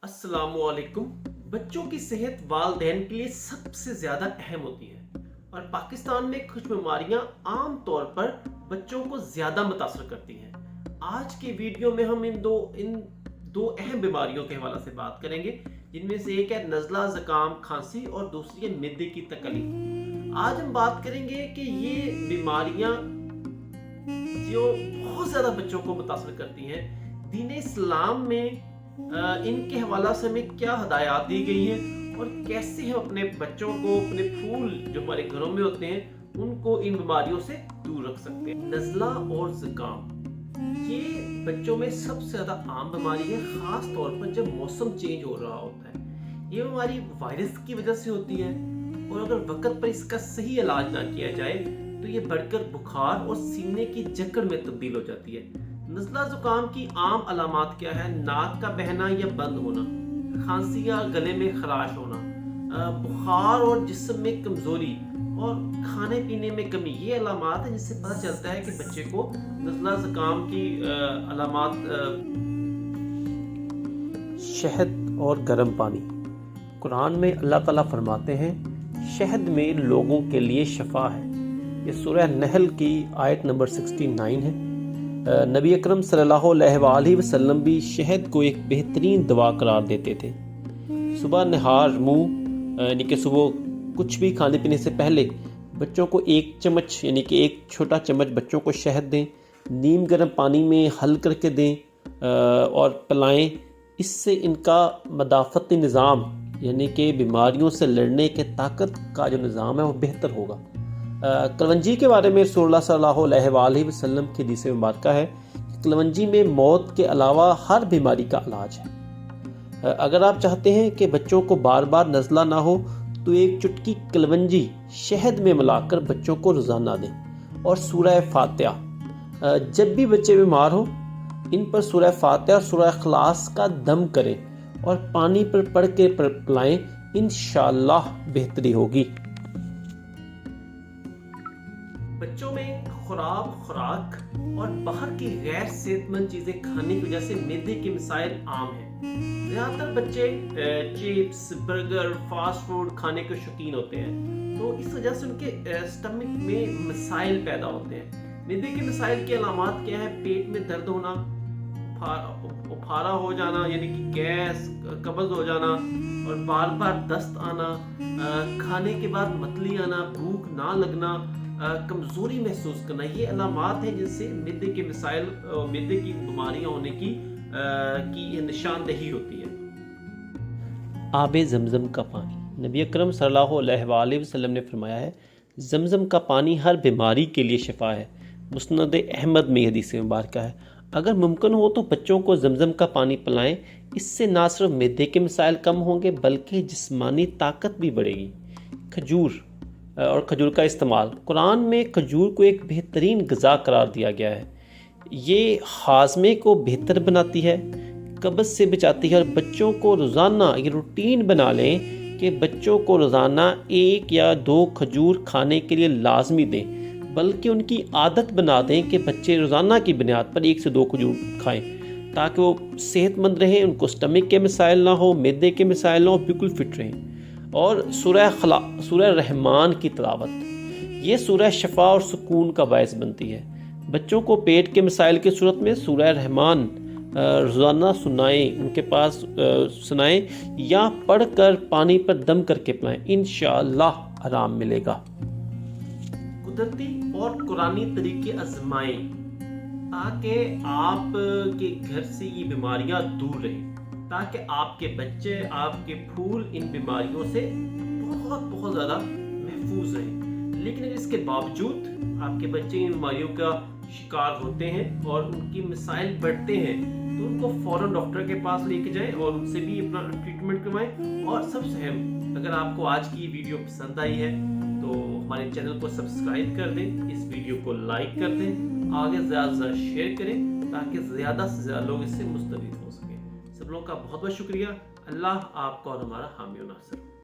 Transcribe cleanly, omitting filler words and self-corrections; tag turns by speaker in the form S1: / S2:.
S1: अस्सलाम वालेकुम। बच्चों की सेहत वालिदैन के लिए सबसे ज़्यादा अहम होती है और पाकिस्तान में कुछ बीमारियां आम तौर पर बच्चों को ज़्यादा मुतासर करती हैं। आज के वीडियो में हम इन दो अहम बीमारियों के हवाले से बात करेंगे, जिनमें से एक है नज़ला, ज़ुकाम, खांसी और दूसरी है मिद्दे की तकलीफ। आज हम बात करेंगे कि ये बीमारियां जो बहुत ज़्यादा बच्चों को मुतासर करती हैं, दीन इस्लाम में इनके हवाला से हमें क्या हदायत दी गई हैं और कैसे हम अपने बच्चों को, अपने फूल जो हमारे घरों में होते हैं, उनको इन बीमारियों से दूर रख सकते हैं। नज़ला और ज़ुकाम ये बच्चों में सबसे ज़्यादा आम बीमारी है, ख़ास तौर पर जब मौसम चेंज हो रहा होता है। ये बीमारी वायरस की वजह से होती है और अगर वक्त पर इसका सही इलाज ना किया जाए तो ये बढ़कर बुखार और सीने की जकड़ में तब्दील हो जाती है। नज़ला ज़ुकाम की आम अलामात क्या है? नाक का बहना या बंद होना, खांसी या गले में खराश होना, बुखार और जिस्म में कमज़ोरी और खाने पीने में कमी। ये अलामात है जिससे पता चलता है कि बच्चे को नज़ला ज़ुकाम की अलामात।
S2: शहद और गर्म पानी। कुरान में अल्लाह ताला फरमाते हैं, शहद में लोगों के लिए शफा है। ये सूरह नहल की आयत नंबर 69 है। नबी अकरम सल्लल्लाहु अलैहि वसल्लम भी शहद को एक बेहतरीन दवा करार देते थे। सुबह नहार मुँह यानी कि सुबह कुछ भी खाने पीने से पहले बच्चों को एक चम्मच यानी कि एक छोटा चम्मच बच्चों को शहद दें, नीम गर्म पानी में हल करके दें और पिलाएं। इससे इनका मदाफ़ती निज़ाम यानी कि बीमारियों से लड़ने के ताकत का जो निज़ाम है वो बेहतर होगा। कलवंजी के बारे में रसूलुल्लाह सल्लल्लाहु अलैहि वसल्लम की हदीस मुबारक है कि कलवंजी में मौत के अलावा हर बीमारी का इलाज है। अगर आप चाहते हैं कि बच्चों को बार बार नज़ला ना हो तो एक चुटकी कलवंजी शहद में मिलाकर बच्चों को रोज़ाना दें। और सूरह फातिहा, जब भी बच्चे बीमार हो इन पर सूरह फातिहा और सूरह इखलास का दम करें और पानी पर पढ़ के पिलाएं, इंशाअल्लाह बेहतरी होगी।
S1: बच्चों में खुराक और बाहर की गैर सेहतमंद चीज़ें खाने की वजह से मिद्दे के मसाइल आम हैं। ज़्यादातर बच्चे चिप्स, बर्गर, फास्ट फूड खाने के शौकीन होते हैं, तो इस वजह से उनके स्टमक में मसाइल पैदा होते हैं। मिद्दे के मसाइल की अलामात क्या है? पेट में दर्द होना, उफारा हो जाना यानी कि गैस, कब्ज़ हो जाना और बार बार दस्त आना, खाने के बाद मतली आना, भूख ना लगना, कमज़ोरी महसूस करना। ये अलामात हैं जिनसे मिद्दे के मसाइल, मिद्दे की बीमारियां होने की निशानदेही होती है।
S2: आबे ज़मज़म का पानी। नबी अकरम सल्लल्लाहु अलैहि वसल्लम ने फरमाया है, ज़मज़म का पानी हर बीमारी के लिए शफा है। मुस्नद अहमद में हदीस मुबारक है। अगर मुमकिन हो तो बच्चों को ज़मज़म का पानी पिलाएं। इससे ना सिर्फ मिद्दे के मसाइल कम होंगे बल्कि जिस्मानी ताकत भी बढ़ेगी। खजूर और खजूर का इस्तेमाल। कुरान में खजूर को एक बेहतरीन ग़िज़ा करार दिया गया है। ये हाज़मे को बेहतर बनाती है, कब्ज़ से बचाती है और बच्चों को रोज़ाना ये रूटीन बना लें कि बच्चों को रोज़ाना 1 या 2 खजूर खाने के लिए लाजमी दें, बल्कि उनकी आदत बना दें कि बच्चे रोज़ाना की बुनियाद पर 1 से 2 खजूर खाएं ताकि वो सेहतमंद रहें, उनको स्टमक के मसाइल ना हो, मिद्दे के मसाइल ना हो, बिल्कुल फिट रहें। और सूरह रहमान की तिलावत, ये सूरह शफा और सुकून का बायस बनती है। बच्चों को पेट के मसाइल की सूरत में सूरह रहमान रोज़ाना सुनाएं, उनके पास सुनाएं या पढ़कर पानी पर दम करके पिलाएं, इंशाअल्लाह आराम मिलेगा।
S1: कुदरती और कुरानी तरीके आजमाएं ताकि आप के घर से ये बीमारियां दूर रहें, ताकि आपके बच्चे, आपके फूल इन बीमारियों से बहुत ज़्यादा महफूज रहें। लेकिन अगर इसके बावजूद आपके बच्चे इन बीमारियों का शिकार होते हैं और उनकी मसाइल बढ़ते हैं तो उनको फ़ौरन डॉक्टर के पास लेके जाएं और उनसे भी अपना ट्रीटमेंट करवाएं। और सबसे अहम, अगर आपको आज की वीडियो पसंद आई है तो हमारे चैनल को सब्सक्राइब कर दें, इस वीडियो को लाइक कर दें, आगे ज़्यादा से ज़्यादा शेयर करें ताकि ज़्यादा से ज़्यादा लोग इससे मुस्तफ़ीद हो सकें। सब लोगों का बहुत बहुत शुक्रिया। अल्लाह आपका और हमारा हामी और नासिर।